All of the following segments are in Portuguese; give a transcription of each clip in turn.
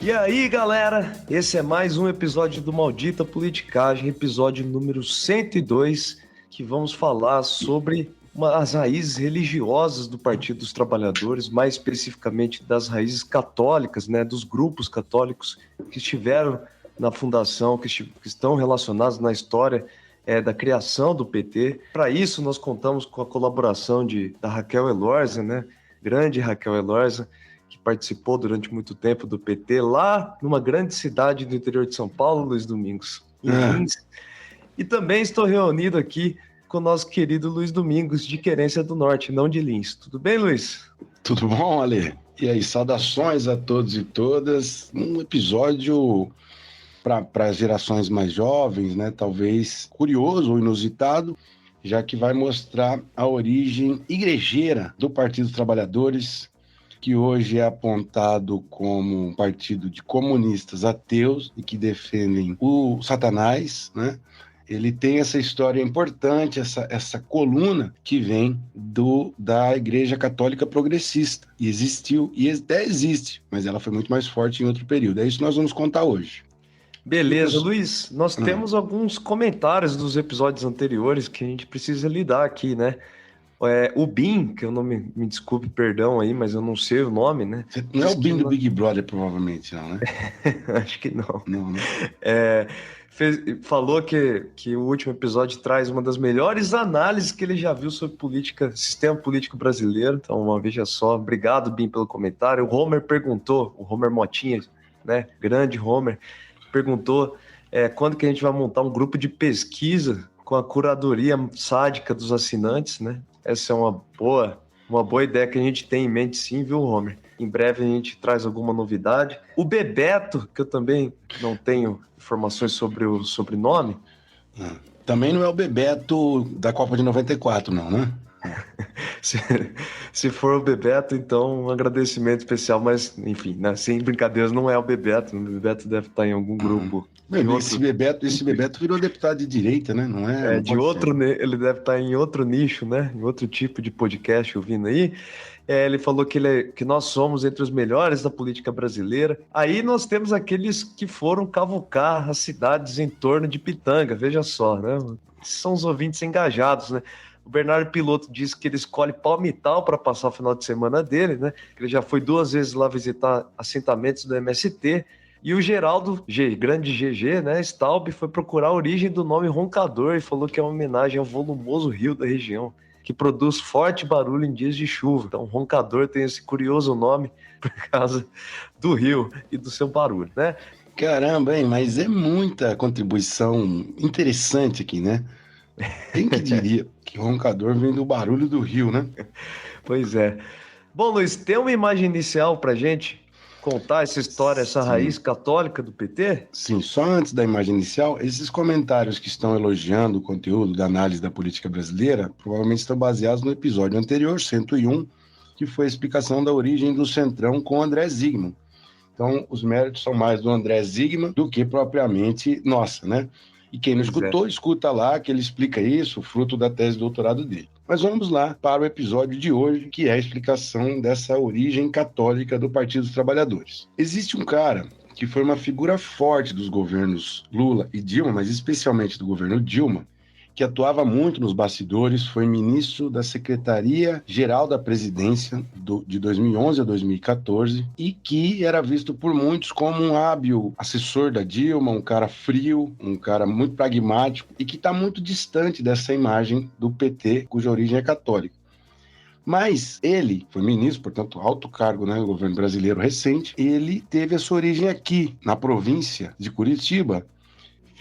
E aí, galera, esse é mais um episódio do Maldita Politicagem, episódio número 102, que vamos falar sobre as raízes religiosas do Partido dos Trabalhadores, mais especificamente das raízes católicas, né, dos grupos católicos que estiveram na fundação, que estão relacionados na história da criação do PT. Para isso, nós contamos com a colaboração da Raquel Elorza, né, grande Raquel Elorza, que participou durante muito tempo do PT, lá numa grande cidade do interior de São Paulo, Luiz Domingos, em Lins. E também estou reunido aqui com o nosso querido Luiz Domingos, de Querência do Norte, não de Lins. Tudo bem, Luiz? Tudo bom, Ale? E aí, saudações a todos e todas. Um episódio para gerações mais jovens, né? Talvez curioso ou inusitado, já que vai mostrar a origem igrejeira do Partido dos Trabalhadores, que hoje é apontado como um partido de comunistas ateus e que defendem o Satanás, né? Ele tem essa história importante, essa coluna que vem da Igreja Católica Progressista. E existiu, e até existe, mas ela foi muito mais forte em outro período. É isso que nós vamos contar hoje. Beleza, Luiz. Nós temos alguns comentários dos episódios anteriores que a gente precisa lidar aqui, né? O Bin, que eu não me desculpe, perdão aí, mas eu não sei o nome, né? Não é o Bin do Big Brother, provavelmente, não, né? Acho que não. Não, né? Falou que o último episódio traz uma das melhores análises que ele já viu sobre política, sistema político brasileiro. Então, veja só. Obrigado, Bin, pelo comentário. O Homer perguntou, o Homer Motinha, né? Grande Homer, perguntou quando que a gente vai montar um grupo de pesquisa com a curadoria sádica dos assinantes, né? Essa é uma boa ideia que a gente tem em mente, sim, viu, Homer? Em breve a gente traz alguma novidade. O Bebeto, que eu também não tenho informações sobre o sobrenome. Também não é o Bebeto da Copa de 94, não, né? Se for o Bebeto, então um agradecimento especial, mas enfim, né, sem brincadeiras, não é o Bebeto. O Bebeto deve estar em algum grupo. Esse Bebeto virou deputado de direita, né? Não é? Ele deve estar em outro nicho, né? Em outro tipo de podcast ouvindo aí. Ele falou que nós somos entre os melhores da política brasileira. Aí nós temos aqueles que foram cavucar as cidades em torno de Pitanga, veja só, né? São os ouvintes engajados, né? O Bernardo Piloto disse que ele escolhe Palmital para passar o final de semana dele, né? Ele já foi 2 vezes lá visitar assentamentos do MST. E o Geraldo, grande GG, né? Staub, foi procurar a origem do nome Roncador e falou que é uma homenagem ao volumoso rio da região, que produz forte barulho em dias de chuva. Então, Roncador tem esse curioso nome por causa do rio e do seu barulho, né? Caramba, hein? Mas é muita contribuição interessante aqui, né? Quem que diria que Roncador vem do barulho do rio, né? Pois é. Bom, Luiz, tem uma imagem inicial pra gente contar essa história, essa raiz católica do PT? Sim, só antes da imagem inicial, esses comentários que estão elogiando o conteúdo da análise da política brasileira provavelmente estão baseados no episódio anterior, 101, que foi a explicação da origem do Centrão com André Zygmunt. Então, os méritos são mais do André Zygmunt do que propriamente nossa, né? E quem não escutou, escuta lá que ele explica isso, fruto da tese de doutorado dele. Mas vamos lá para o episódio de hoje, que é a explicação dessa origem católica do Partido dos Trabalhadores. Existe um cara que foi uma figura forte dos governos Lula e Dilma, mas especialmente do governo Dilma, que atuava muito nos bastidores, foi ministro da Secretaria-Geral da Presidência de 2011 a 2014 e que era visto por muitos como um hábil assessor da Dilma, um cara frio, um cara muito pragmático e que está muito distante dessa imagem do PT, cuja origem é católica. Mas ele foi ministro, portanto, alto cargo, né, no governo brasileiro recente. Ele teve a sua origem aqui, na província de Curitiba.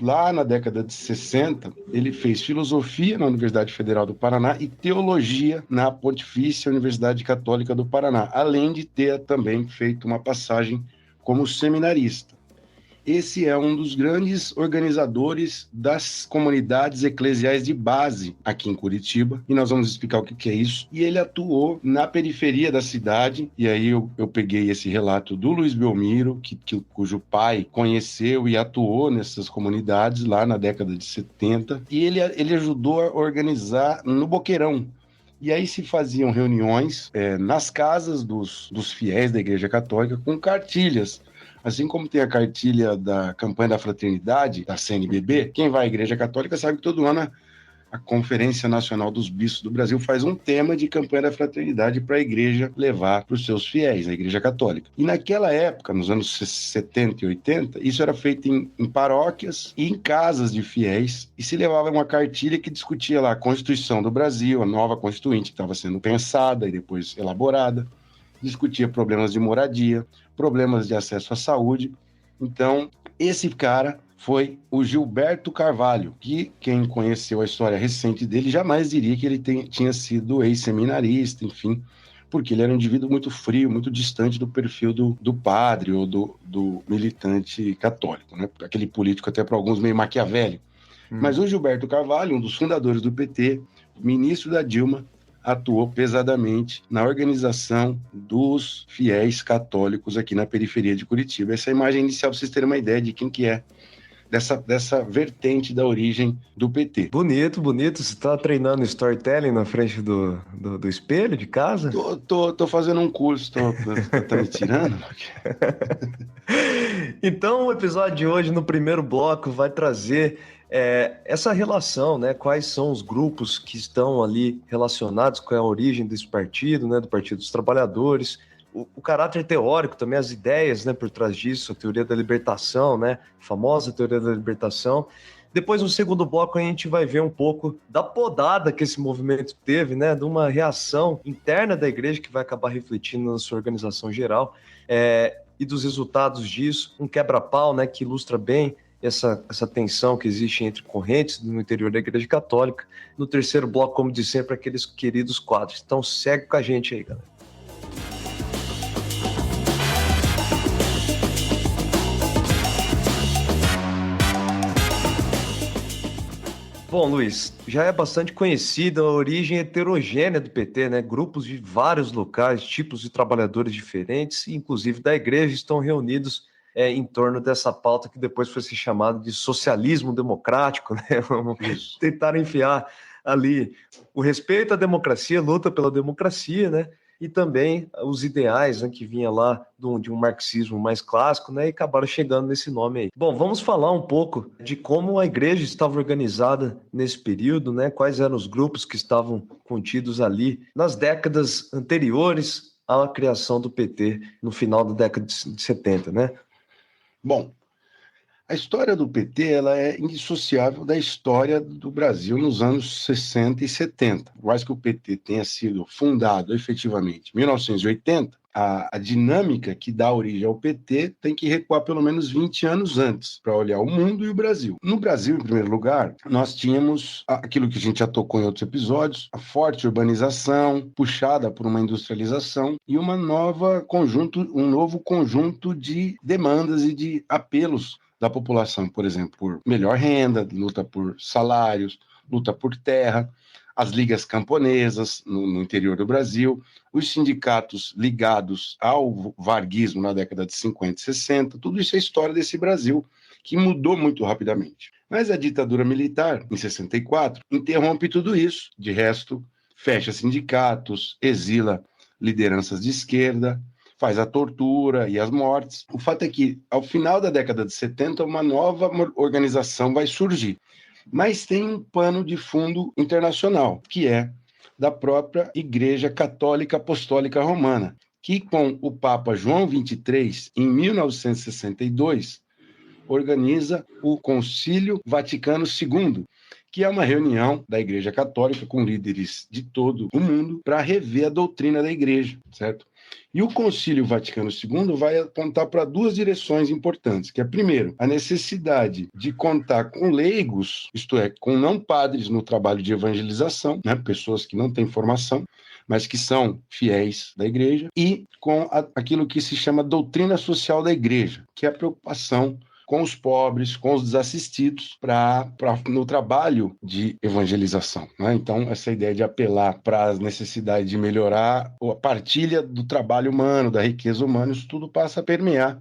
Lá na década de 60, ele fez filosofia na Universidade Federal do Paraná e teologia na Pontifícia Universidade Católica do Paraná, além de ter também feito uma passagem como seminarista. Esse é um dos grandes organizadores das comunidades eclesiais de base aqui em Curitiba, e nós vamos explicar o que é isso. E ele atuou na periferia da cidade, e aí eu peguei esse relato do Luiz Belmiro, cujo pai conheceu e atuou nessas comunidades lá na década de 70, e ele ajudou a organizar no Boqueirão. E aí se faziam reuniões nas casas dos fiéis da Igreja Católica com cartilhas Assim como tem a cartilha da campanha da fraternidade, da CNBB, quem vai à Igreja Católica sabe que todo ano a Conferência Nacional dos Bispos do Brasil faz um tema de campanha da fraternidade para a igreja levar para os seus fiéis, a Igreja Católica. E naquela época, nos anos 70 e 80, isso era feito em paróquias e em casas de fiéis, e se levava uma cartilha que discutia lá a Constituição do Brasil, a nova Constituinte que estava sendo pensada e depois elaborada, discutia problemas de moradia, problemas de acesso à saúde. Então, esse cara foi o Gilberto Carvalho, que quem conheceu a história recente dele jamais diria que ele tinha sido ex-seminarista, enfim, porque ele era um indivíduo muito frio, muito distante do perfil do padre ou do militante católico, né? Aquele político até para alguns meio maquiavélico. Mas o Gilberto Carvalho, um dos fundadores do PT, ministro da Dilma, atuou pesadamente na organização dos fiéis católicos aqui na periferia de Curitiba. Essa é a imagem inicial, para vocês terem uma ideia de quem que é dessa vertente da origem do PT. Bonito, bonito. Você tá treinando storytelling na frente do espelho de casa? Tô fazendo um curso, tá me tirando? Então, o episódio de hoje, no primeiro bloco, vai trazer essa relação, né? Quais são os grupos que estão ali relacionados com a origem desse partido, né? Do Partido dos Trabalhadores. O caráter teórico também, as ideias, né, por trás disso, a teoria da libertação, né, a famosa teoria da libertação. Depois, no segundo bloco, a gente vai ver um pouco da podada que esse movimento teve, né, de uma reação interna da igreja que vai acabar refletindo na sua organização geral, e dos resultados disso, um quebra-pau, né, que ilustra bem essa tensão que existe entre correntes no interior da Igreja Católica. No terceiro bloco, como de sempre, aqueles queridos quadros. Então, segue com a gente aí, galera. Bom, Luiz, já é bastante conhecida a origem heterogênea do PT, né? Grupos de vários locais, tipos de trabalhadores diferentes, inclusive da igreja, estão reunidos em torno dessa pauta que depois foi se chamada de socialismo democrático, né? Vamos tentar enfiar ali o respeito à democracia, luta pela democracia, né? E também os ideais, né, que vinha lá de um marxismo mais clássico, né, e acabaram chegando nesse nome aí. Bom, vamos falar um pouco de como a igreja estava organizada nesse período, né, quais eram os grupos que estavam contidos ali nas décadas anteriores à criação do PT, no final da década de 70, né? Bom, a história do PT ela é indissociável da história do Brasil nos anos 60 e 70. Por mais que o PT tenha sido fundado efetivamente em 1980, a dinâmica que dá origem ao PT tem que recuar pelo menos 20 anos antes para olhar o mundo e o Brasil. No Brasil, em primeiro lugar, nós tínhamos aquilo que a gente já tocou em outros episódios, a forte urbanização puxada por uma industrialização e um novo conjunto de demandas e de apelos da população, por exemplo, por melhor renda, luta por salários, luta por terra, as ligas camponesas no interior do Brasil, os sindicatos ligados ao varguismo na década de 50 e 60, tudo isso é história desse Brasil, que mudou muito rapidamente. Mas a ditadura militar, em 64, interrompe tudo isso, de resto, fecha sindicatos, exila lideranças de esquerda, faz a tortura e as mortes. O fato é que, ao final da década de 70, uma nova organização vai surgir. Mas tem um pano de fundo internacional, que é da própria Igreja Católica Apostólica Romana, que com o Papa João XXIII, em 1962, organiza o Concílio Vaticano II, que é uma reunião da Igreja Católica com líderes de todo o mundo para rever a doutrina da Igreja, certo? E o Concílio Vaticano II vai apontar para duas direções importantes, que é, primeiro, a necessidade de contar com leigos, isto é, com não padres no trabalho de evangelização, né, pessoas que não têm formação, mas que são fiéis da Igreja, e com aquilo que se chama doutrina social da Igreja, que é a preocupação com os pobres, com os desassistidos, no trabalho de evangelização, né? Então, essa ideia de apelar para as necessidades de melhorar a partilha do trabalho humano, da riqueza humana, isso tudo passa a permear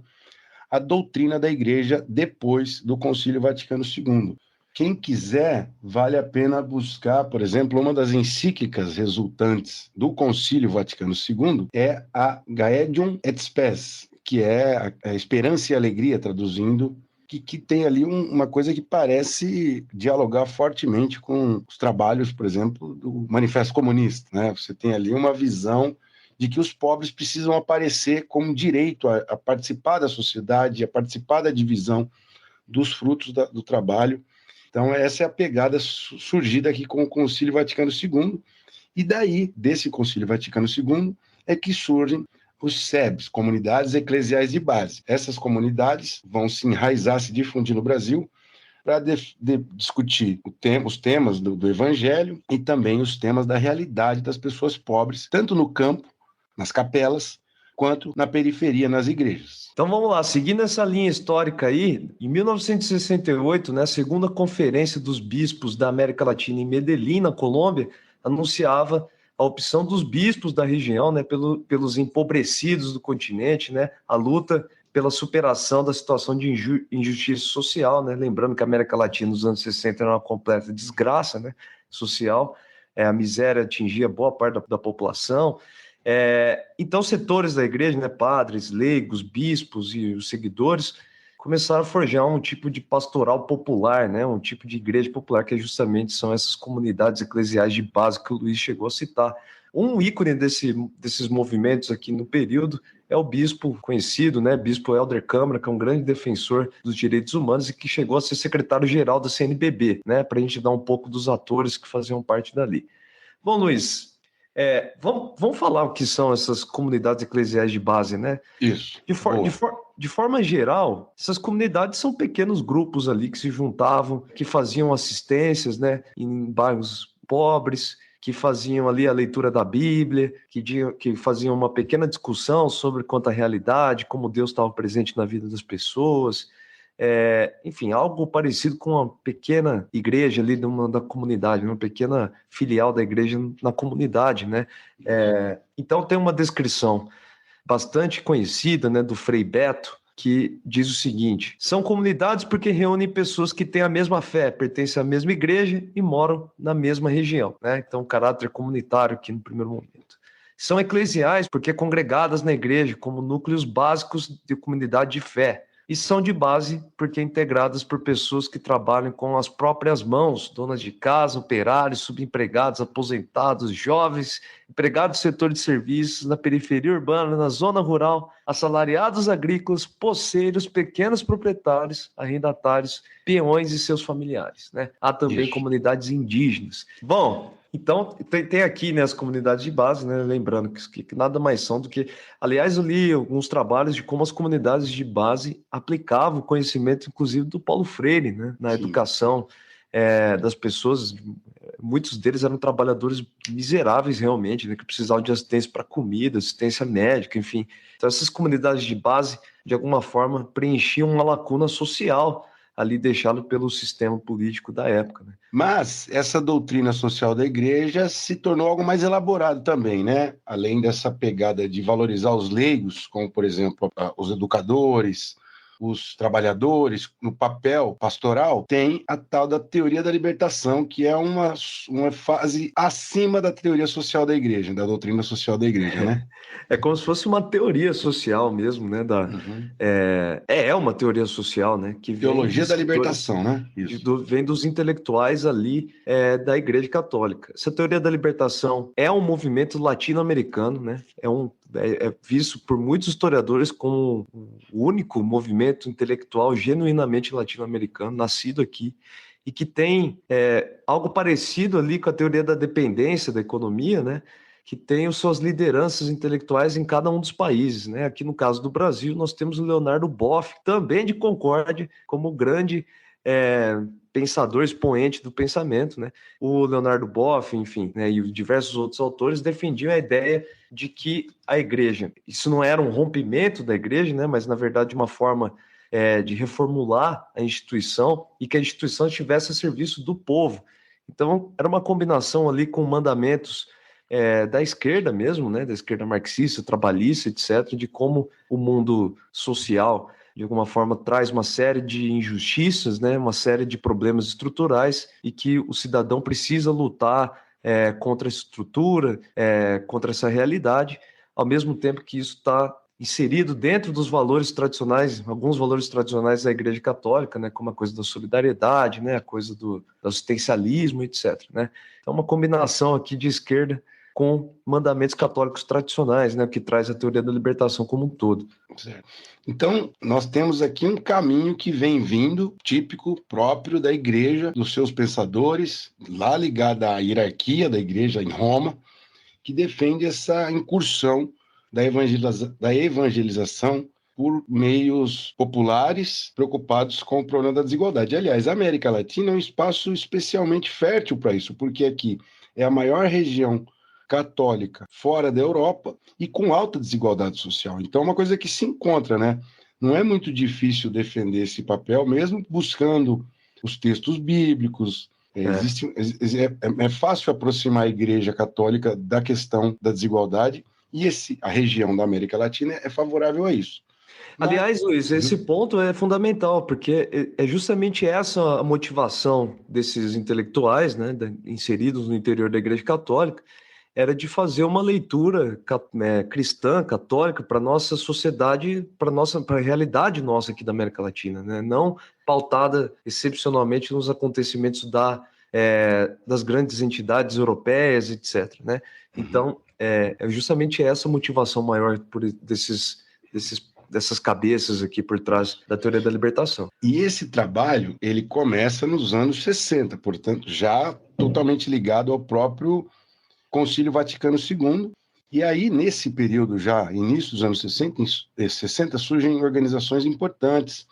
a doutrina da Igreja depois do Concílio Vaticano II. Quem quiser, vale a pena buscar, por exemplo, uma das encíclicas resultantes do Concílio Vaticano II é a Gaudium et Spes, que é a esperança e alegria, traduzindo, que tem ali uma coisa que parece dialogar fortemente com os trabalhos, por exemplo, do Manifesto Comunista, né? Você tem ali uma visão de que os pobres precisam aparecer como direito a participar da sociedade, a participar da divisão dos frutos do trabalho. Então, essa é a pegada surgida aqui com o Concílio Vaticano II, e daí, desse Concílio Vaticano II, é que surgem os SEBs, Comunidades Eclesiais de Base. Essas comunidades vão se enraizar, se difundir no Brasil, para discutir os temas do Evangelho e também os temas da realidade das pessoas pobres, tanto no campo, nas capelas, quanto na periferia, nas igrejas. Então vamos lá, seguindo essa linha histórica aí, em 1968, né, a segunda conferência dos bispos da América Latina em Medellín, na Colômbia, anunciava a opção dos bispos da região, né, pelos empobrecidos do continente, né, a luta pela superação da situação de injustiça social, né, lembrando que a América Latina nos anos 60 era uma completa desgraça, né, social, a miséria atingia boa parte da população. Então, setores da igreja, né, padres, leigos, bispos e os seguidores, começaram a forjar um tipo de pastoral popular, né, um tipo de igreja popular, que justamente são essas comunidades eclesiais de base que o Luiz chegou a citar. Um ícone desses movimentos aqui no período é o bispo conhecido, né, bispo Helder Câmara, que é um grande defensor dos direitos humanos e que chegou a ser secretário-geral da CNBB, né, para a gente dar um pouco dos atores que faziam parte dali. Bom, Luiz, vamos falar o que são essas comunidades eclesiais de base, né? Isso. De forma geral, essas comunidades são pequenos grupos ali que se juntavam, que faziam assistências, né, em bairros pobres, que faziam ali a leitura da Bíblia, que faziam uma pequena discussão sobre quanto à realidade, como Deus estava presente na vida das pessoas. Enfim, algo parecido com uma pequena igreja ali da comunidade, uma pequena filial da igreja na comunidade, né? Então tem uma descrição bastante conhecida, né, do Frei Beto, que diz o seguinte: são comunidades porque reúnem pessoas que têm a mesma fé, pertencem à mesma igreja e moram na mesma região, né? Então, caráter comunitário aqui no primeiro momento. São eclesiais porque congregadas na igreja como núcleos básicos de comunidade de fé. E são de base porque integradas por pessoas que trabalham com as próprias mãos, donas de casa, operários, subempregados, aposentados, jovens, empregados do setor de serviços, na periferia urbana, na zona rural, assalariados agrícolas, poceiros, pequenos proprietários, arrendatários, peões e seus familiares, né? Há também comunidades indígenas. Bom, então, tem aqui, né, as comunidades de base, né, lembrando que nada mais são do que... Aliás, eu li alguns trabalhos de como as comunidades de base aplicavam o conhecimento, inclusive, do Paulo Freire, né, na educação das pessoas. Muitos deles eram trabalhadores miseráveis, realmente, né, que precisavam de assistência para comida, assistência médica, enfim. Então, essas comunidades de base, de alguma forma, preenchiam uma lacuna social ali deixado pelo sistema político da época, né? Mas essa doutrina social da igreja se tornou algo mais elaborado também, né? Além dessa pegada de valorizar os leigos, como, por exemplo, os educadores, os trabalhadores, no papel pastoral, tem a tal da teoria da libertação, que é uma fase acima da teoria social da igreja, da doutrina social da igreja, né? É como se fosse uma teoria social mesmo, né? É uma teoria social, né? Que vem Teologia da libertação, né? Isso. Vem dos intelectuais ali da Igreja Católica. Essa teoria da libertação é um movimento latino-americano, né? É visto por muitos historiadores como o único movimento intelectual genuinamente latino-americano, nascido aqui, e que tem algo parecido ali com a teoria da dependência da economia, né? Que tem as suas lideranças intelectuais em cada um dos países, né? Aqui no caso do Brasil, nós temos o Leonardo Boff, também de Concórdia, como grande pensador, expoente do pensamento, né? O Leonardo Boff, enfim, né, e diversos outros autores defendiam a ideia de que a igreja, isso não era um rompimento da igreja, né? Mas na verdade uma forma de reformular a instituição e que a instituição estivesse a serviço do povo. Então era uma combinação ali com mandamentos da esquerda mesmo, né, da esquerda marxista, trabalhista, etc., de como o mundo social, de alguma forma, traz uma série de injustiças, né, uma série de problemas estruturais e que o cidadão precisa lutar contra essa estrutura, contra essa realidade, ao mesmo tempo que isso está inserido dentro dos valores tradicionais, alguns valores tradicionais da Igreja Católica, né, como a coisa da solidariedade, né, a coisa do assistencialismo, etc., né? Então, uma combinação aqui de esquerda com mandamentos católicos tradicionais, né, que traz a teoria da libertação como um todo. Certo. Então, nós temos aqui um caminho que vem vindo, típico, próprio da igreja, dos seus pensadores, lá ligado à hierarquia da igreja em Roma, que defende essa incursão da evangelização por meios populares preocupados com o problema da desigualdade. Aliás, a América Latina é um espaço especialmente fértil para isso, porque aqui é a maior região católica fora da Europa e com alta desigualdade social. Então, é uma coisa que se encontra, né? Não é muito difícil defender esse papel, mesmo buscando os textos bíblicos. É fácil aproximar a Igreja Católica da questão da desigualdade e a região da América Latina é favorável a isso. Aliás, Luiz, esse ponto é fundamental, porque é justamente essa a motivação desses intelectuais, né, inseridos no interior da Igreja Católica, era de fazer uma leitura cristã, católica, para a nossa sociedade, para a realidade nossa aqui da América Latina, né? Não pautada excepcionalmente nos acontecimentos das grandes entidades europeias, etc., né? Então, é justamente essa motivação maior dessas cabeças aqui por trás da teoria da libertação. E esse trabalho, ele começa nos anos 60, portanto, já totalmente ligado ao próprio Concílio Vaticano II, e aí, nesse período já, início dos anos 60, surgem organizações importantes,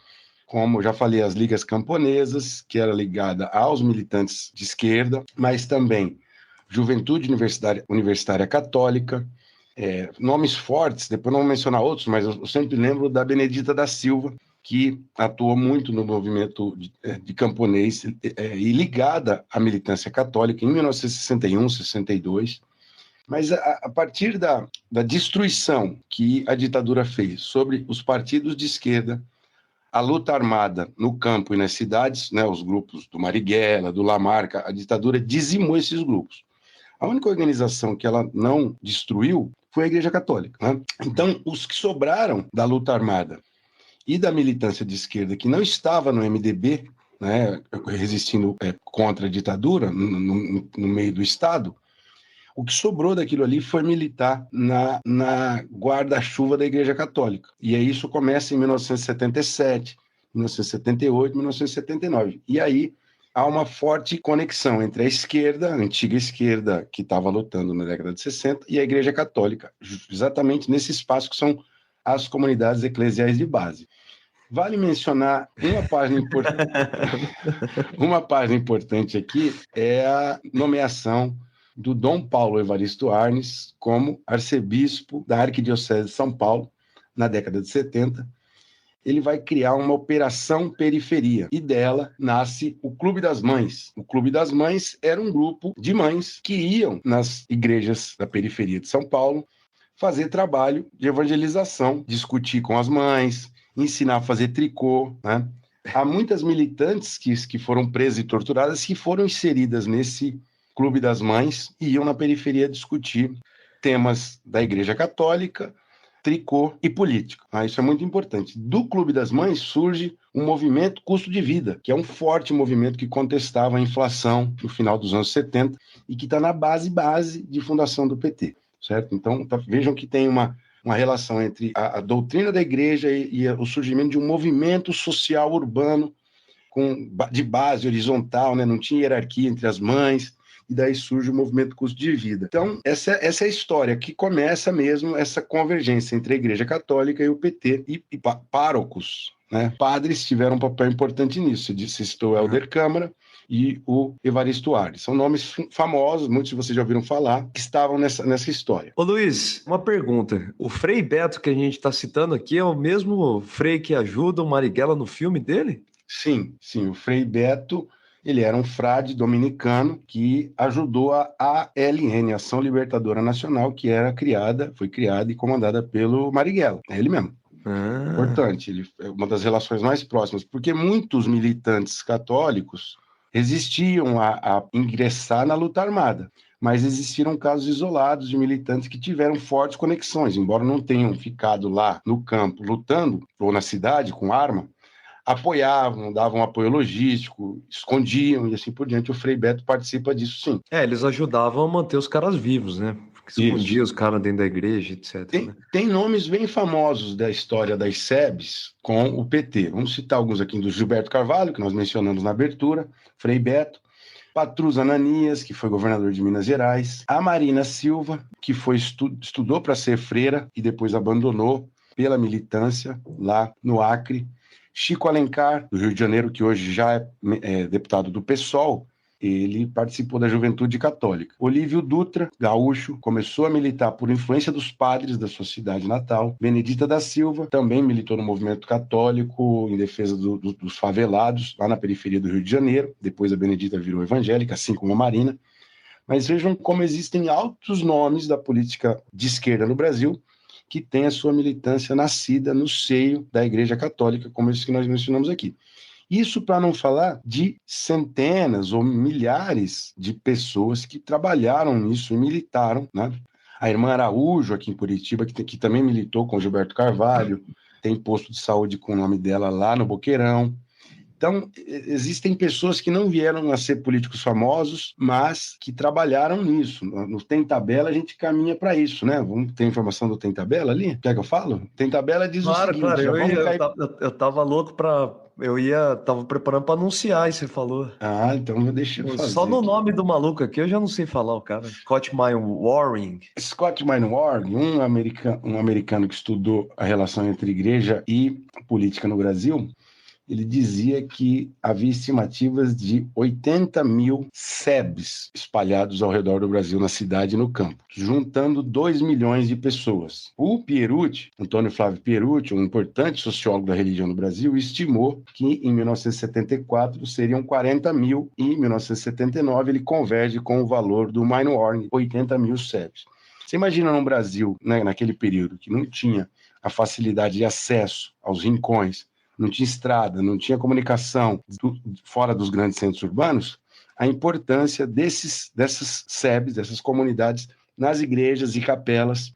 como já falei, as ligas camponesas, que era ligada aos militantes de esquerda, mas também Juventude Universitária Católica, nomes fortes, depois não vou mencionar outros, mas eu sempre lembro da Benedita da Silva, que atuou muito no movimento de camponês e ligada à militância católica em 1961, 62. Mas a partir da destruição que a ditadura fez sobre os partidos de esquerda, a luta armada no campo e nas cidades, né, os grupos do Marighella, do Lamarca, a ditadura dizimou esses grupos. A única organização que ela não destruiu foi a Igreja Católica, né? Então, os que sobraram da luta armada e da militância de esquerda, que não estava no MDB, né, resistindo contra a ditadura, no meio do Estado, o que sobrou daquilo ali foi militar na guarda-chuva da Igreja Católica. E aí isso começa em 1977, 1978, 1979. E aí há uma forte conexão entre a esquerda, a antiga esquerda que estava lutando na década de 60, e a Igreja Católica, exatamente nesse espaço que são as comunidades eclesiais de base. Vale mencionar uma página importante aqui, é a nomeação do Dom Paulo Evaristo Arnes como arcebispo da Arquidiocese de São Paulo, na década de 70. Ele vai criar uma operação periferia, e dela nasce o Clube das Mães. O Clube das Mães era um grupo de mães que iam nas igrejas da periferia de São Paulo fazer trabalho de evangelização, discutir com as mães, ensinar a fazer tricô, né? Há muitas militantes que foram presas e torturadas que foram inseridas nesse Clube das Mães e iam na periferia discutir temas da Igreja Católica, tricô e política. Isso é muito importante. Do Clube das Mães surge um movimento custo de vida, que é um forte movimento que contestava a inflação no final dos anos 70 e que está na base de fundação do PT, certo? Então, vejam que tem uma relação entre a doutrina da igreja e o surgimento de um movimento social urbano de base horizontal, né? Não tinha hierarquia entre as mães, e daí surge o movimento custo de vida. Então, essa é a história que começa mesmo essa convergência entre a Igreja Católica e o PT e párocos, né? Padres tiveram um papel importante nisso. Você citou o Helder Câmara e o Evaristo Arnes. São nomes famosos, muitos de vocês já ouviram falar, que estavam nessa história. Ô Luiz, uma pergunta. O Frei Beto que a gente está citando aqui é o mesmo Frei que ajuda o Marighella no filme dele? Sim. O Frei Beto, ele era um frade dominicano que ajudou a ALN, Ação Libertadora Nacional, que foi criada e comandada pelo Marighella. É ele mesmo. Importante, ele é uma das relações mais próximas, porque muitos militantes católicos resistiam a ingressar na luta armada, mas existiram casos isolados de militantes que tiveram fortes conexões, embora não tenham ficado lá no campo lutando, ou na cidade com arma, apoiavam, davam apoio logístico, escondiam e assim por diante. O Frei Beto participa disso, sim. Eles ajudavam a manter os caras vivos, né? Porque escondia os caras dentro da igreja, etc. né? Tem nomes bem famosos da história das SEBs com o PT. Vamos citar alguns aqui, do Gilberto Carvalho, que nós mencionamos na abertura, Frei Beto, Patrus Ananias, que foi governador de Minas Gerais, a Marina Silva, que estudou para ser freira e depois abandonou pela militância lá no Acre, Chico Alencar, do Rio de Janeiro, que hoje já é deputado do PSOL, ele participou da Juventude Católica. Olívio Dutra, gaúcho, começou a militar por influência dos padres da sua cidade natal. Benedita da Silva também militou no movimento católico em defesa dos favelados, lá na periferia do Rio de Janeiro. Depois a Benedita virou evangélica, assim como a Marina. Mas vejam como existem altos nomes da política de esquerda no Brasil que tem a sua militância nascida no seio da Igreja Católica, como esse que nós mencionamos aqui. Isso para não falar de centenas ou milhares de pessoas que trabalharam nisso e militaram, né? A irmã Araújo, aqui em Curitiba, que também militou com Gilberto Carvalho, tem posto de saúde com o nome dela lá no Boqueirão. Então, existem pessoas que não vieram a ser políticos famosos, mas que trabalharam nisso. No Tem Tabela, a gente caminha para isso, né? Vamos ter informação do Tem Tabela ali? Quer que eu falo? Tem Tabela diz o seguinte... Claro, eu tava louco para... Tava preparando para anunciar, e você falou. Ah, então deixa eu fazer. Só no nome do maluco aqui, eu já não sei falar o cara. Scott Waring. Scott Waring, um americano que estudou a relação entre igreja e política no Brasil, ele dizia que havia estimativas de 80 mil SEBs espalhados ao redor do Brasil, na cidade e no campo, juntando 2 milhões de pessoas. O Pierucci, Antônio Flávio Pierucci, um importante sociólogo da religião no Brasil, estimou que em 1974 seriam 40 mil e em 1979 ele converge com o valor do Waring, 80 mil SEBs. Você imagina num Brasil, né, naquele período, que não tinha a facilidade de acesso aos rincões, não tinha estrada, não tinha comunicação fora dos grandes centros urbanos, a importância dessas SEBs, dessas comunidades, nas igrejas e capelas,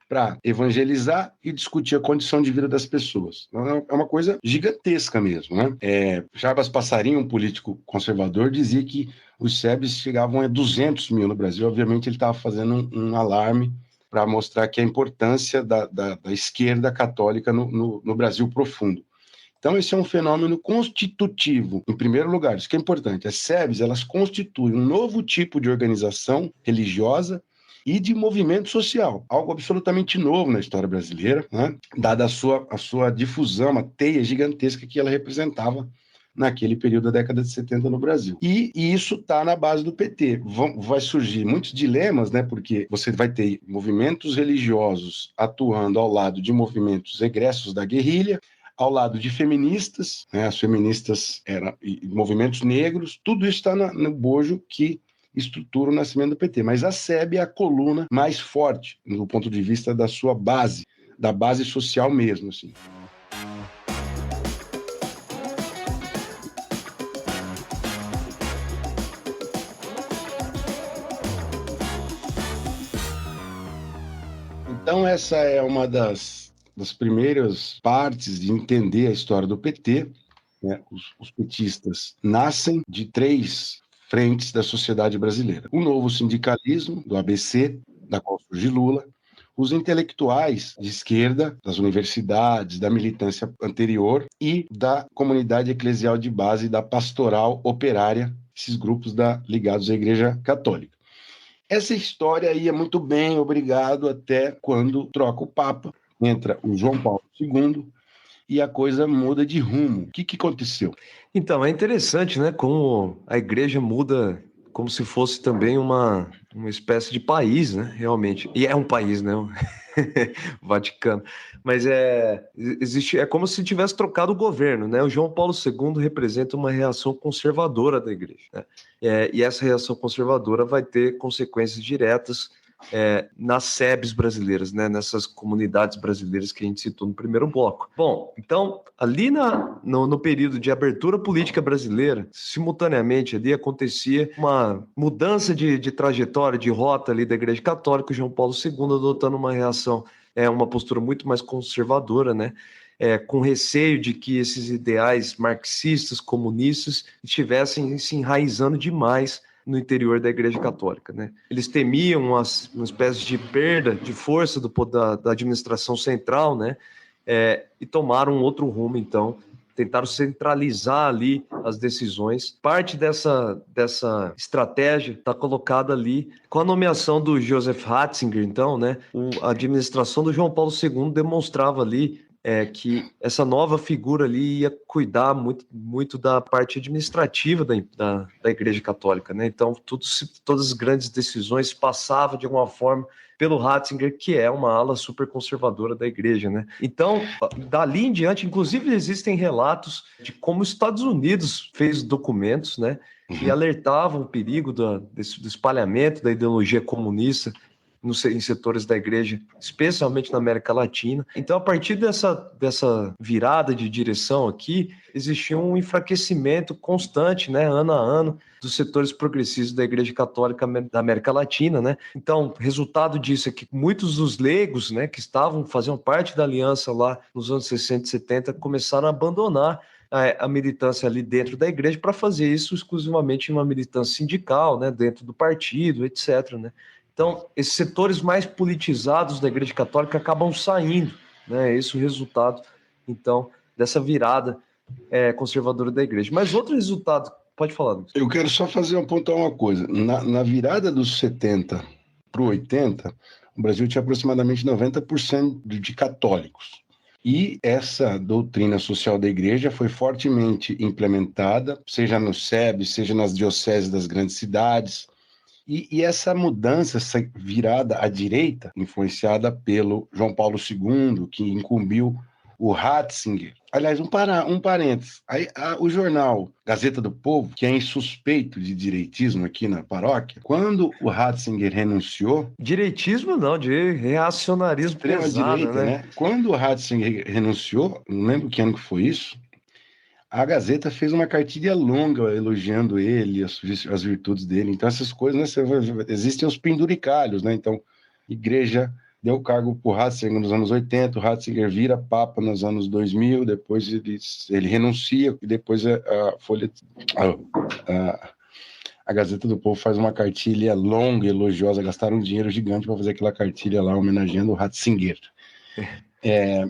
para evangelizar e discutir a condição de vida das pessoas. É uma coisa gigantesca mesmo, né? Jarbas Passarinho, um político conservador, dizia que os SEBs chegavam a 200 mil no Brasil. Obviamente, ele estava fazendo um alarme para mostrar que a importância da esquerda católica no Brasil profundo. Então, esse é um fenômeno constitutivo, em primeiro lugar. Isso que é importante. As SEBs, elas constituem um novo tipo de organização religiosa e de movimento social, algo absolutamente novo na história brasileira, né? Dada a sua difusão, a teia gigantesca que ela representava naquele período da década de 70 no Brasil. E isso está na base do PT. Vai surgir muitos dilemas, né? Porque você vai ter movimentos religiosos atuando ao lado de movimentos egressos da guerrilha, ao lado de feministas, né? As feministas e movimentos negros, tudo isso está no bojo que estrutura o nascimento do PT. Mas a SEB é a coluna mais forte, do ponto de vista da sua base, da base social mesmo, assim. Então, essa é uma das primeiras partes de entender a história do PT, né? Os petistas nascem de 3 frentes da sociedade brasileira. O novo sindicalismo, do ABC, da qual surge Lula, os intelectuais de esquerda, das universidades, da militância anterior e da comunidade eclesial de base, da pastoral operária, esses grupos ligados à Igreja Católica. Essa história ia muito bem, obrigado, até quando troca o Papa, entra o João Paulo II e a coisa muda de rumo. O que aconteceu? Então, é interessante, né? Como a igreja muda como se fosse também uma espécie de país, né? Realmente. E é um país, né? O Vaticano. Mas é como se tivesse trocado o governo, né? O João Paulo II representa uma reação conservadora da igreja, né? E essa reação conservadora vai ter consequências diretas nas SEBs brasileiras, né, nessas comunidades brasileiras que a gente citou no primeiro bloco. Bom, então, ali no período de abertura política brasileira, simultaneamente ali acontecia uma mudança de trajetória, de rota ali da Igreja Católica, o João Paulo II adotando uma reação, uma postura muito mais conservadora, né, com receio de que esses ideais marxistas, comunistas, estivessem se enraizando demais no interior da Igreja Católica, né? Eles temiam uma espécie de perda de força da administração central, né? E tomaram um outro rumo, então, tentaram centralizar ali as decisões. Parte dessa estratégia está colocada ali com a nomeação do Joseph Ratzinger, então, né? A administração do João Paulo II demonstrava ali que essa nova figura ali ia cuidar muito da parte administrativa da Igreja Católica, né? Então, todas as grandes decisões passavam de alguma forma pelo Ratzinger, que é uma ala super conservadora da Igreja, né? Então, dali em diante, inclusive existem relatos de como os Estados Unidos fez documentos, né? Que alertavam o perigo do espalhamento da ideologia comunista em setores da igreja, especialmente na América Latina. Então, a partir dessa virada de direção aqui, existia um enfraquecimento constante, né, ano a ano, dos setores progressistas da Igreja Católica da América Latina, né? Então, resultado disso é que muitos dos leigos, né, que faziam parte da aliança lá nos anos 60 e 70, começaram a abandonar a militância ali dentro da igreja para fazer isso exclusivamente em uma militância sindical, né, dentro do partido, etc., né? Então, esses setores mais politizados da Igreja Católica acabam saindo, né? Esse é o resultado, então, dessa virada conservadora da Igreja. Mas outro resultado, pode falar, Luiz. Eu quero só pontuar uma coisa. Na virada dos 70 para o 80, o Brasil tinha aproximadamente 90% de católicos. E essa doutrina social da Igreja foi fortemente implementada, seja no SEB, seja nas dioceses das grandes cidades. E essa mudança, essa virada à direita, influenciada pelo João Paulo II, que incumbiu o Ratzinger. Aliás, um parênteses. O jornal Gazeta do Povo, que é insuspeito de direitismo aqui na paróquia, quando o Ratzinger renunciou... Direitismo não, de reacionarismo pesado, direita, né? Quando o Ratzinger renunciou, não lembro que ano que foi isso, a Gazeta fez uma cartilha longa elogiando ele, as virtudes dele. Então, essas coisas, né, existem os penduricalhos, né? Então, a igreja deu o cargo para o Ratzinger nos anos 80, o Ratzinger vira papa nos anos 2000, depois ele renuncia, e depois a Gazeta do Povo faz uma cartilha longa e elogiosa, gastaram um dinheiro gigante para fazer aquela cartilha lá, homenageando o Ratzinger.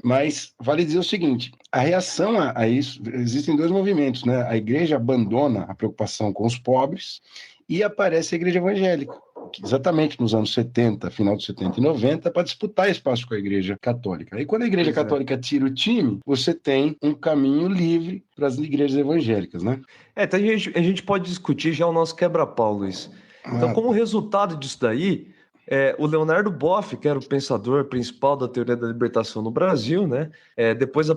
Mas vale dizer o seguinte, a reação a isso, existem dois movimentos, né? A igreja abandona a preocupação com os pobres e aparece a igreja evangélica, que exatamente nos anos 70, final dos 70 e 90, para disputar espaço com a igreja católica. Aí quando a igreja católica tira o time, você tem um caminho livre para as igrejas evangélicas, né? Então a gente pode discutir já o nosso quebra-pau, Luiz. Então, como resultado disso daí, o Leonardo Boff, que era o pensador principal da teoria da libertação no Brasil, né? Depois da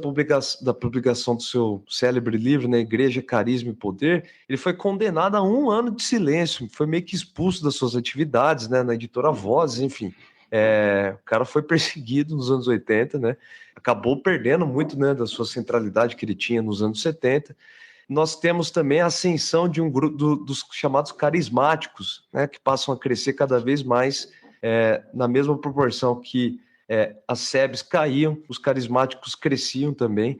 publicação do seu célebre livro, né, Igreja, Carisma e Poder, ele foi condenado a 1 ano de silêncio, foi meio que expulso das suas atividades, né, na editora Vozes, enfim. O cara foi perseguido nos anos 80, né? Acabou perdendo muito, né, da sua centralidade que ele tinha nos anos 70. Nós temos também a ascensão de um grupo dos chamados carismáticos, né, que passam a crescer cada vez mais na mesma proporção que as SEBs caíam, os carismáticos cresciam também,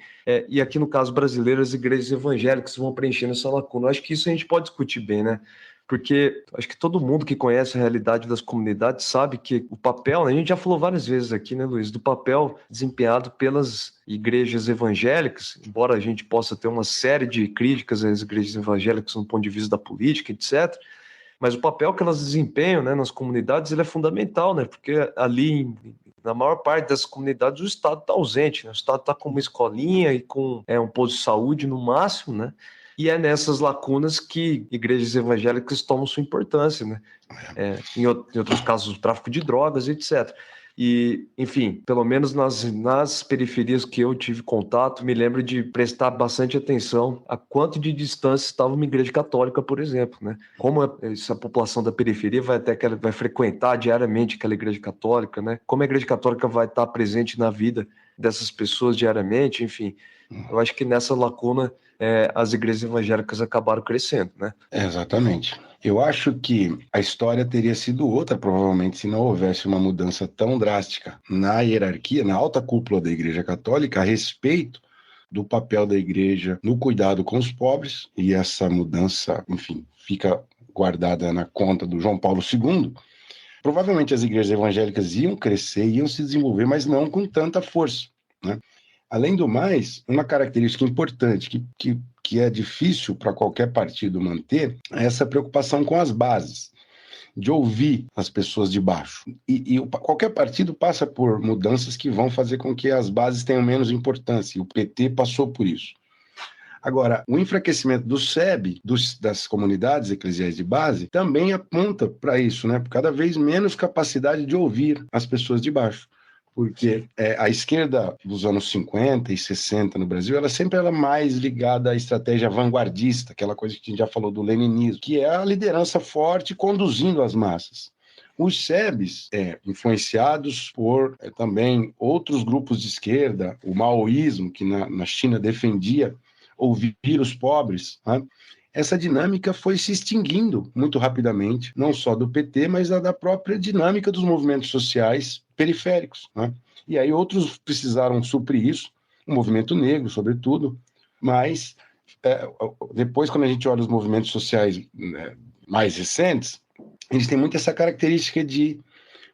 e aqui no caso brasileiro as igrejas evangélicas vão preenchendo essa lacuna. Eu acho que isso a gente pode discutir bem, né? Porque acho que todo mundo que conhece a realidade das comunidades sabe que o papel, a gente já falou várias vezes aqui, né, Luiz, do papel desempenhado pelas igrejas evangélicas, embora a gente possa ter uma série de críticas às igrejas evangélicas no ponto de vista da política, etc., mas o papel que elas desempenham, né, nas comunidades, ele é fundamental, né, porque ali, na maior parte dessas comunidades, o Estado está ausente, né, o Estado está com uma escolinha e com um posto de saúde no máximo, né, e é nessas lacunas que igrejas evangélicas tomam sua importância, né, em outros casos, o tráfico de drogas, etc. E, enfim, pelo menos nas periferias que eu tive contato, me lembro de prestar bastante atenção a quanto de distância estava uma igreja católica, por exemplo, né? Como essa população da periferia vai frequentar diariamente aquela igreja católica, né? Como a igreja católica vai estar presente na vida dessas pessoas diariamente, enfim. Eu acho que nessa lacuna as igrejas evangélicas acabaram crescendo, né? Exatamente. Eu acho que a história teria sido outra, provavelmente, se não houvesse uma mudança tão drástica na hierarquia, na alta cúpula da Igreja Católica, a respeito do papel da igreja no cuidado com os pobres, e essa mudança, enfim, fica guardada na conta do João Paulo II. Provavelmente as igrejas evangélicas iam crescer, iam se desenvolver, mas não com tanta força, né? Além do mais, uma característica importante que é difícil para qualquer partido manter é essa preocupação com as bases, de ouvir as pessoas de baixo. E qualquer partido passa por mudanças que vão fazer com que as bases tenham menos importância, e o PT passou por isso. Agora, o enfraquecimento do SEB, das comunidades eclesiais de base, também aponta para isso, né? Cada vez menos capacidade de ouvir as pessoas de baixo. Porque a esquerda dos anos 50 e 60 no Brasil, ela sempre era mais ligada à estratégia vanguardista, aquela coisa que a gente já falou do leninismo, que é a liderança forte conduzindo as massas. Os SEBs, influenciados por também outros grupos de esquerda, o maoísmo, que na China defendia ouvir os pobres, né? Essa dinâmica foi se extinguindo muito rapidamente, não só do PT, mas da própria dinâmica dos movimentos sociais periféricos, né? E aí outros precisaram suprir isso, o movimento negro, sobretudo, mas depois, quando a gente olha os movimentos sociais mais recentes, eles têm muito essa característica de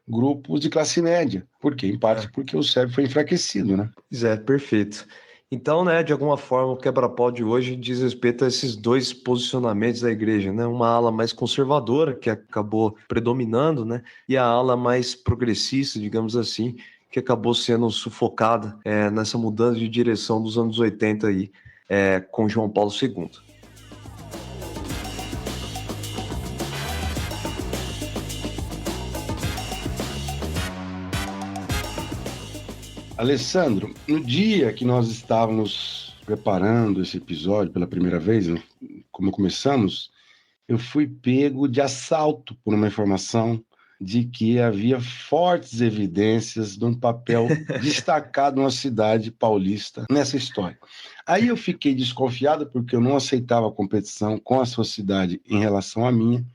grupos de classe média. Por quê? Em parte porque o SEB foi enfraquecido, né? Pois é, perfeito. Então, né, de alguma forma, o quebra-pau de hoje diz respeito a esses dois posicionamentos da igreja, né? Uma ala mais conservadora, que acabou predominando, né? E a ala mais progressista, digamos assim, que acabou sendo sufocada nessa mudança de direção dos anos 80 aí, com João Paulo II. Alessandro, no dia que nós estávamos preparando esse episódio pela primeira vez, né, como começamos, eu fui pego de assalto por uma informação de que havia fortes evidências de um papel destacado na cidade paulista nessa história. Aí eu fiquei desconfiado porque eu não aceitava a competição com a sua cidade em relação à minha.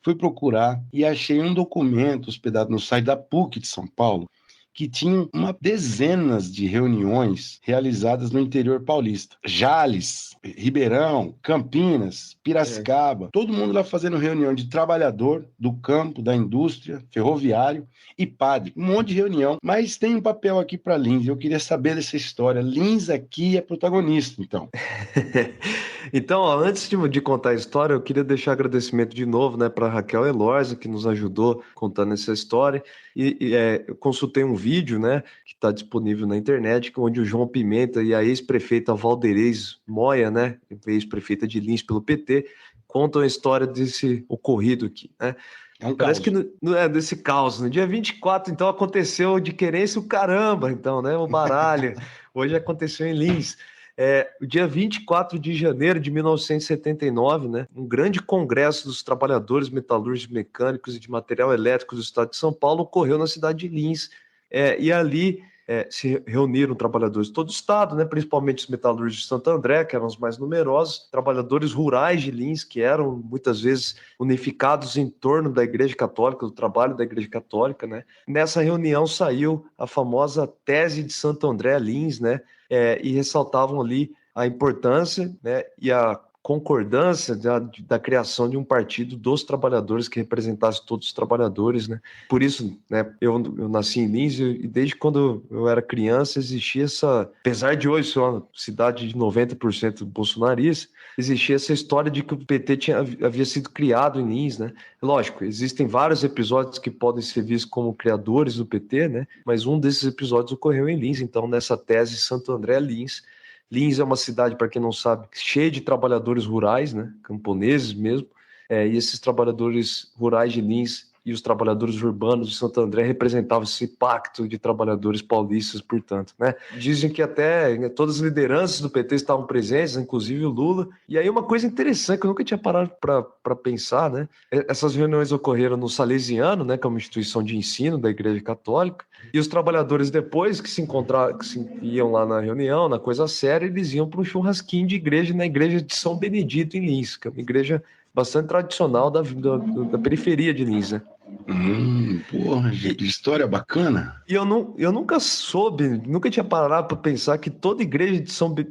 Fui procurar e achei um documento hospedado no site da PUC de São Paulo, que tinham dezenas de reuniões realizadas no interior paulista. Jales, Ribeirão, Campinas, Piracicaba, todo mundo lá fazendo reunião de trabalhador do campo, da indústria, ferroviário e padre. Um monte de reunião, mas tem um papel aqui para Lins. Eu queria saber dessa história. Lins aqui é protagonista, então. Então, ó, antes de contar a história, eu queria deixar agradecimento de novo, né, para Raquel Elorza, que nos ajudou contando essa história. Eu consultei um vídeo, né, que está disponível na internet, onde o João Pimenta e a ex-prefeita Valderez Moya, né, ex-prefeita de Lins pelo PT, contam a história desse ocorrido aqui, né? Parece que desse caos. No dia 24, então, aconteceu de querência o caramba, então, né? O baralho. Hoje aconteceu em Lins. O dia 24 de janeiro de 1979, né, um grande congresso dos trabalhadores metalúrgicos, mecânicos e de material elétrico do estado de São Paulo ocorreu na cidade de Lins. E ali se reuniram trabalhadores de todo o estado, né, principalmente os metalúrgicos de Santo André, que eram os mais numerosos, trabalhadores rurais de Lins, que eram muitas vezes unificados em torno da Igreja Católica, do trabalho da Igreja Católica, né. Nessa reunião saiu a famosa Tese de Santo André Lins, né, e ressaltavam ali a importância, né, e a concordância da criação de um partido dos trabalhadores que representasse todos os trabalhadores, né? Por isso, né, eu nasci em Lins e desde quando eu era criança existia essa, apesar de hoje ser uma cidade de 90% bolsonarista, existia essa história de que o PT havia sido criado em Lins, né? Lógico, existem vários episódios que podem ser vistos como criadores do PT, né? Mas um desses episódios ocorreu em Lins, então nessa tese Santo André Lins. Lins é uma cidade, para quem não sabe, cheia de trabalhadores rurais, né, camponeses mesmo, e esses trabalhadores rurais de Lins e os trabalhadores urbanos de Santo André representavam esse pacto de trabalhadores paulistas, portanto, né? Dizem que até todas as lideranças do PT estavam presentes, inclusive o Lula. E aí uma coisa interessante que eu nunca tinha parado para pensar, né? Essas reuniões ocorreram no Salesiano, né, que é uma instituição de ensino da Igreja Católica, e os trabalhadores depois que se encontravam, iam lá na reunião, na coisa séria, eles iam para um churrasquinho de igreja na igreja de São Benedito em Lins, que é uma igreja bastante tradicional da periferia de Lins, né? Porra, que história bacana. E eu nunca soube, nunca tinha parado para pensar que toda igreja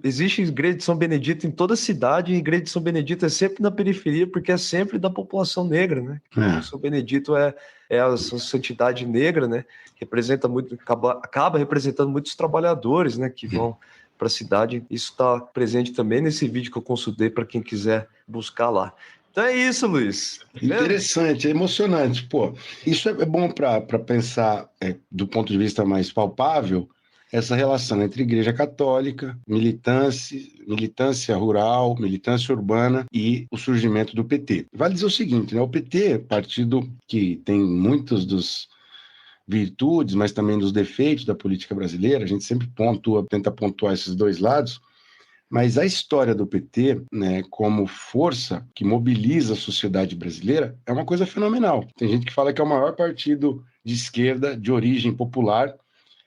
existe igreja de São Benedito em toda a cidade, e a igreja de São Benedito é sempre na periferia, porque é sempre da população negra, né? São Benedito é a santidade negra, né? Representa muito, acaba representando muitos trabalhadores, né? Que vão para a cidade. Isso está presente também nesse vídeo que eu consultei para quem quiser buscar lá. Então é isso, Luiz. Interessante, é emocionante. Pô, isso é bom para pensar do ponto de vista mais palpável, essa relação entre Igreja Católica, militância rural, militância urbana e o surgimento do PT. Vale dizer o seguinte, né? O PT, partido que tem muitos dos virtudes, mas também dos defeitos da política brasileira, a gente sempre tenta pontuar esses dois lados. Mas a história do PT, né, como força que mobiliza a sociedade brasileira, é uma coisa fenomenal. Tem gente que fala que é o maior partido de esquerda de origem popular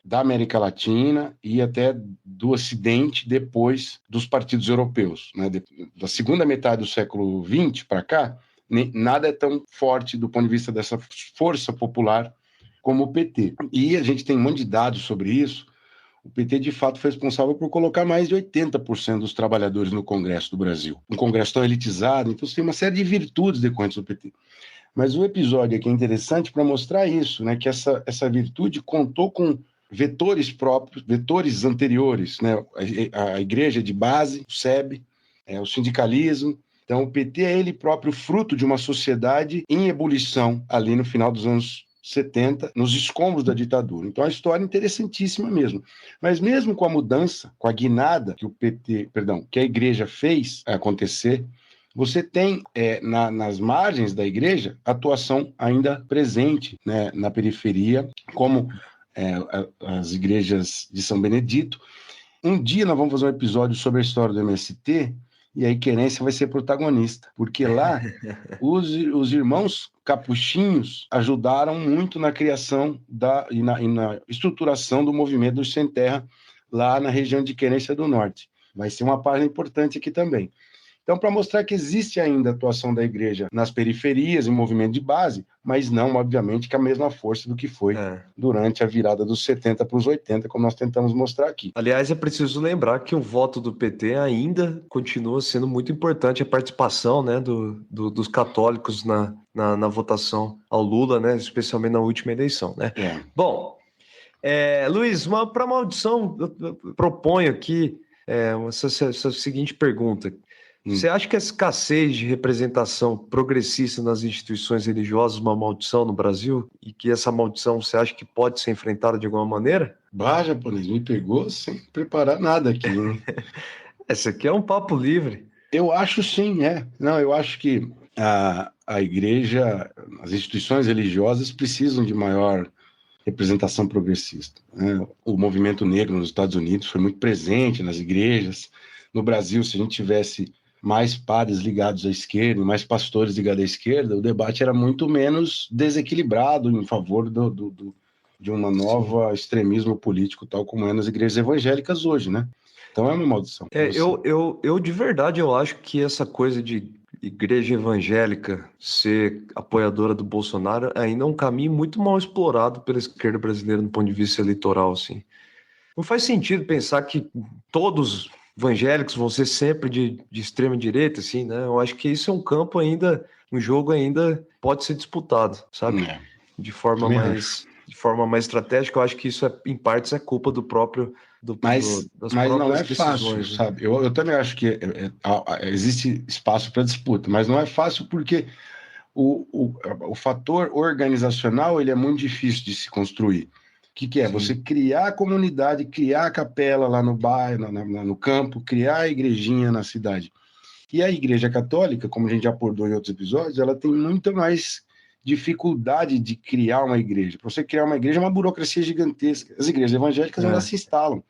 da América Latina e até do Ocidente depois dos partidos europeus, né? Da segunda metade do século XX para cá, nada é tão forte do ponto de vista dessa força popular como o PT. E a gente tem um monte de dados sobre isso. O PT, de fato, foi responsável por colocar mais de 80% dos trabalhadores no Congresso do Brasil. Um Congresso tão elitizado, então você tem uma série de virtudes decorrentes do PT. Mas o episódio aqui é interessante para mostrar isso, né, que essa virtude contou com vetores próprios, vetores anteriores, né, a igreja de base, o SEB, o sindicalismo. Então, o PT é ele próprio fruto de uma sociedade em ebulição ali no final dos anos 70, nos escombros da ditadura. Então, a história é interessantíssima mesmo. Mas mesmo com a mudança, com a guinada que a igreja fez acontecer, você tem nas margens da igreja atuação ainda presente, né, na periferia, como as igrejas de São Benedito. Um dia nós vamos fazer um episódio sobre a história do MST, e a Querência vai ser protagonista, porque lá os irmãos capuchinhos ajudaram muito na criação e na estruturação do movimento do Sem Terra lá na região de Querência do Norte. Vai ser uma página importante aqui também. Então, para mostrar que existe ainda atuação da igreja nas periferias, em movimento de base, mas não, obviamente, com a mesma força do que foi durante a virada dos 70 para os 80, como nós tentamos mostrar aqui. Aliás, é preciso lembrar que o voto do PT ainda continua sendo muito importante, a participação, né, dos católicos na votação ao Lula, né, especialmente na última eleição, né? Bom, Luiz, para maldição, eu proponho aqui essa seguinte pergunta. Você acha que a escassez de representação progressista nas instituições religiosas é uma maldição no Brasil? E que essa maldição você acha que pode ser enfrentada de alguma maneira? Bah, japonês, me pegou sem preparar nada aqui, hein? Esse aqui é um papo livre. Eu acho sim, Não, eu acho que a igreja, as instituições religiosas precisam de maior representação progressista, né? O movimento negro nos Estados Unidos foi muito presente nas igrejas. No Brasil, se a gente tivesse mais padres ligados à esquerda, mais pastores ligados à esquerda, o debate era muito menos desequilibrado em favor de uma nova extremismo político, tal como é nas igrejas evangélicas hoje, né? Então é uma maldição. Eu de verdade, eu acho que essa coisa de igreja evangélica ser apoiadora do Bolsonaro ainda é um caminho muito mal explorado pela esquerda brasileira do ponto de vista eleitoral, assim. Não faz sentido pensar que todos evangélicos vão ser sempre de extrema direita, assim, né? Eu acho que isso é um campo ainda, um jogo ainda pode ser disputado, sabe? De forma mais estratégica. Eu acho que isso em partes é culpa do próprio mas não é fácil, decisões, sabe? Eu também acho que existe espaço para disputa, mas não é fácil porque o fator organizacional ele é muito difícil de se construir. O que é? Sim. Você criar a comunidade, criar a capela lá no bairro, no campo, criar a igrejinha na cidade. E a Igreja Católica, como a gente já abordou em outros episódios, ela tem muito mais dificuldade de criar uma igreja. Para você criar uma igreja é uma burocracia gigantesca. As igrejas evangélicas elas se instalam.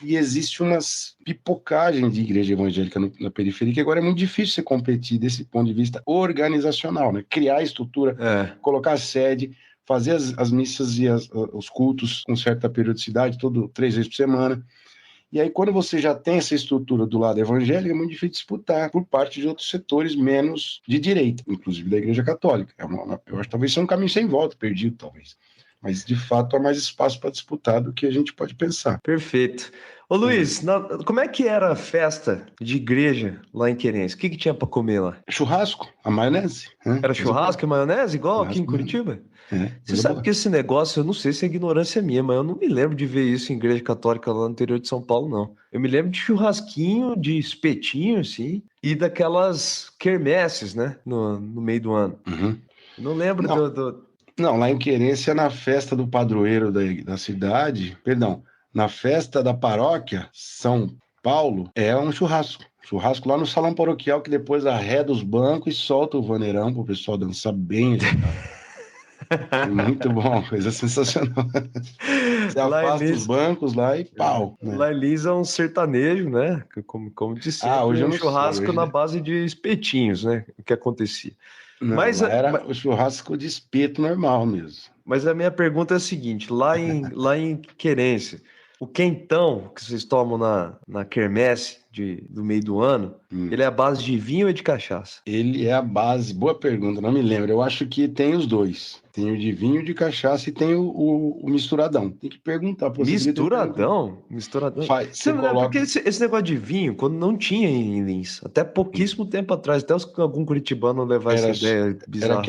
E existe umas pipocagem de igreja evangélica na periferia, que agora é muito difícil você competir desse ponto de vista organizacional, né? Criar a estrutura, colocar a sede, fazer as missas e os cultos com certa periodicidade, 3 vezes por semana. E aí, quando você já tem essa estrutura do lado evangélico, é muito difícil disputar por parte de outros setores menos de direita, inclusive da Igreja Católica. Eu acho que talvez seja um caminho sem volta, perdido, talvez. Mas, de fato, há mais espaço para disputar do que a gente pode pensar. Perfeito. Ô Luiz, como é que era a festa de igreja lá em Querência? O que tinha para comer lá? Churrasco, a maionese. Né? Era churrasco e maionese, igual Churrasco, aqui em Curitiba? Você sabe que esse negócio, eu não sei se é ignorância minha, mas eu não me lembro de ver isso em igreja católica lá no interior de São Paulo, não. Eu me lembro de churrasquinho, de espetinho, assim, e daquelas quermesses, né, no meio do ano. Não lembro Não, lá em Querência, na festa do padroeiro da cidade, na festa da paróquia São Paulo, é um churrasco. Churrasco lá no salão paroquial, que depois arreda os bancos e solta o vaneirão pro pessoal dançar bem. É muito bom, coisa sensacional. Você afasta os bancos lá e pau. Né? Lá em Lins é um sertanejo, né? Como disse, hoje eu um não churrasco sei, hoje, na base de espetinhos, né? O que acontecia. Não, mas era o churrasco de espeto normal mesmo. Mas a minha pergunta é a seguinte: lá em Querência, o quentão que vocês tomam na quermesse do meio do ano, ele é a base de vinho ou de cachaça? Ele é a base, boa pergunta, não me lembro. Eu acho que tem os dois. Tem o de vinho, de cachaça e tem o misturadão. Tem que perguntar. Misturadão? Você coloca... Porque esse negócio de vinho, quando não tinha em Lins, até pouquíssimo tempo atrás, até algum curitibano levar essa ideia bizarra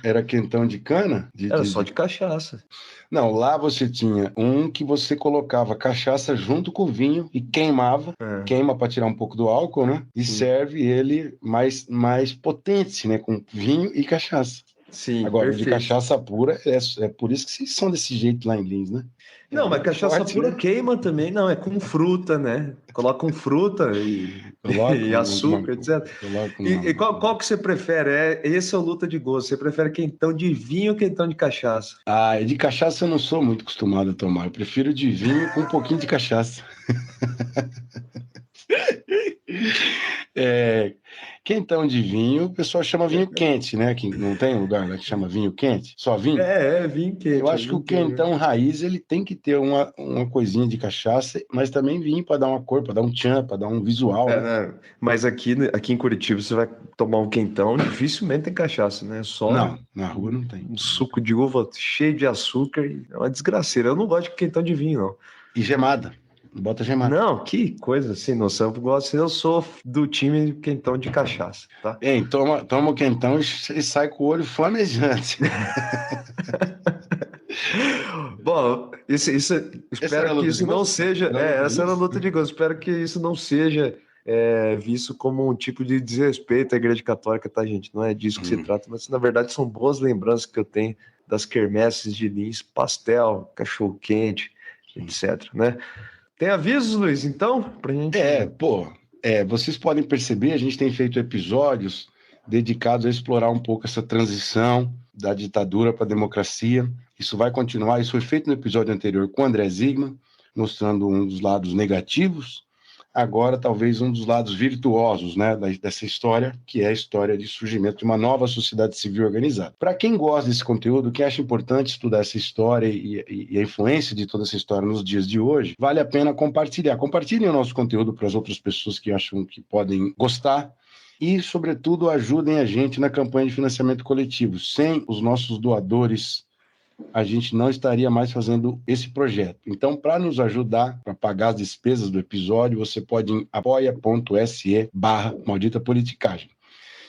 Era quentão de cana? Era só de cachaça. Não, lá você tinha um que você colocava cachaça junto com o vinho e queimava. Queima para tirar um pouco do álcool, né? E serve ele mais potente, né? Com vinho e cachaça. Sim, agora, perfeito. De cachaça pura, é por isso que vocês são desse jeito lá em Lins, né? Não, mas cachaça pura, né? Queima também, não, é com fruta, né? Colocam fruta e açúcar, etc. E qual que você prefere? Esse é o luta de gosto. Você prefere quentão de vinho ou quentão de cachaça? De cachaça eu não sou muito acostumado a tomar. Eu prefiro de vinho com um pouquinho de cachaça. Quentão de vinho, o pessoal chama vinho quente, né? Que não tem lugar lá que chama vinho quente, só vinho. Vinho quente. Eu acho que o quentão raiz ele tem que ter uma coisinha de cachaça, mas também vinho para dar uma cor, para dar um tchan, para dar um visual. Né? Mas aqui em Curitiba você vai tomar um quentão, dificilmente tem cachaça, né? Só não, na rua não tem. Um suco de uva cheio de açúcar, é uma desgraceira. Eu não gosto de quentão de vinho, não. E gemada. Bota gemada. Não, que coisa sem noção. Eu sou do time quentão de cachaça, tá? Toma o quentão e sai com o olho flamejante. Bom, espero que isso não seja... essa era a luta de gosto. Espero que isso não seja visto como um tipo de desrespeito à Igreja Católica, tá, gente? Não é disso que se trata, mas na verdade são boas lembranças que eu tenho das quermesses de Lins, pastel, cachorro-quente, etc, né? Tem avisos, Luiz, então? Pra gente... vocês podem perceber, a gente tem feito episódios dedicados a explorar um pouco essa transição da ditadura para a democracia. Isso vai continuar, isso foi feito no episódio anterior com o André Zigman, mostrando um dos lados negativos, agora talvez um dos lados virtuosos, né, dessa história, que é a história de surgimento de uma nova sociedade civil organizada. Para quem gosta desse conteúdo, quem acha importante estudar essa história e a influência de toda essa história nos dias de hoje, vale a pena compartilhar. Compartilhem o nosso conteúdo para as outras pessoas que acham que podem gostar e, sobretudo, ajudem a gente na campanha de financiamento coletivo. Sem os nossos doadores, a gente não estaria mais fazendo esse projeto. Então, para nos ajudar, para pagar as despesas do episódio, você pode ir em apoia.se/maldita politicagem.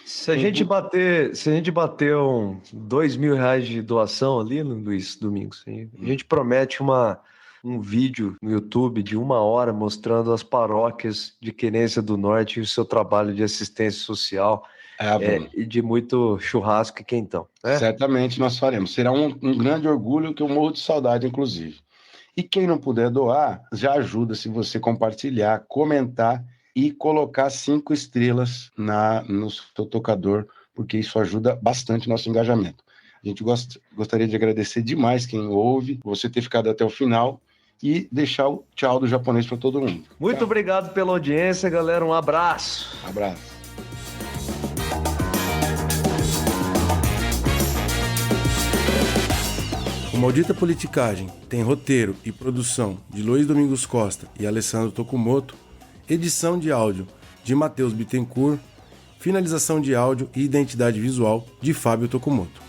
Se a gente bater R$2.000 de doação ali, Luiz Domingos, a gente promete um vídeo no YouTube de 1 hora mostrando as paróquias de Querência do Norte e o seu trabalho de assistência social. E de muito churrasco e quentão. Né? Certamente nós faremos. Será um grande orgulho que eu morro de saudade, inclusive. E quem não puder doar, já ajuda se você compartilhar, comentar e colocar 5 estrelas no seu tocador, porque isso ajuda bastante o nosso engajamento. A gente gostaria de agradecer demais quem ouve, você ter ficado até o final e deixar o tchau do japonês para todo mundo. Muito obrigado pela audiência, galera. Um abraço. Abraço. O Maldita Politicagem tem roteiro e produção de Luiz Domingos Costa e Alessandro Tokumoto, edição de áudio de Matheus Bittencourt, finalização de áudio e identidade visual de Fábio Tokumoto.